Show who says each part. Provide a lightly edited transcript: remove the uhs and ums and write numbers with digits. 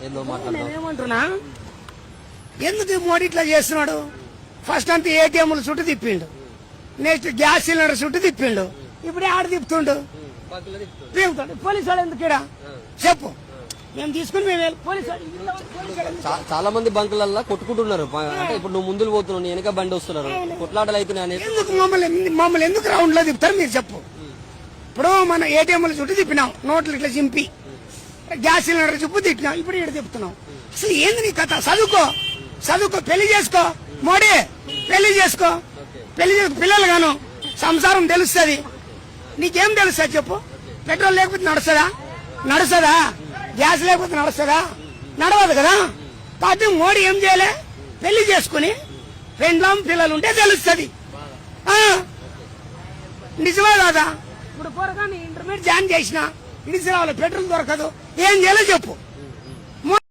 Speaker 1: నేనేమంటున్నా, ఎందుకు మోడీ ఇట్లా చేస్తున్నాడు? ఫస్ట్ అంతా ఏటీఎంలు చుట్టూ తిప్పిండు, నెక్స్ట్ గ్యాస్ సిలిండర్ చుట్టూ తిప్పిండు, ఇప్పుడు ఆడ తిప్పుతుండు. పోలీసు వాళ్ళు ఎందుకు ఇక్కడ చెప్పు? మేము తీసుకుని మేము
Speaker 2: చాలా మంది బంకులల్లో కొట్టుకుంటున్నారు. అంటే ఇప్పుడు నువ్వు ముందుకు పోతున్నావు, నీ వెనక బండి వస్తున్నారు, కొట్లాటలు అవుతున్నాయి.
Speaker 1: ఎందుకు మమ్మల్ని ఎందుకు రౌండ్ లో తిప్పుతారు మీరు చెప్పు? ఇప్పుడు మన ఏటీఎంల చుట్టూ తిప్పినాం, నోట్లు ఇట్లా చింపి, గ్యాస్ సిలిండర్ చుట్టూ తిప్పినాం, ఇప్పుడు ఇక్కడ తిప్పుతున్నాం. అసలు ఏంది నీ కథ? చదువుకో, పెళ్లి చేసుకో మోడీ, పెళ్లి చేసుకో, పిల్లలు గాను సంసారం తెలుస్తుంది. నీకేం తెలుస్తుంది చెప్పు? పెట్రోల్ లేకపోతే నడుస్తుందా? గ్యాస్ లేకపోతే నడవదు కదా. కాబట్టి మోడీ ఏం చేయాలి? పెళ్లి చేసుకుని రెండ్లం పిల్లలు ఉంటే తెలుస్తుంది. నిజమే కాదా? ఇప్పుడు పోరగాని ఇంటర్మీడియట్ జాయిన్ చేసిన ఇడిసి రావాలి, పెట్రోల్ దొరకదు, ఏం చేయాలో చెప్పు?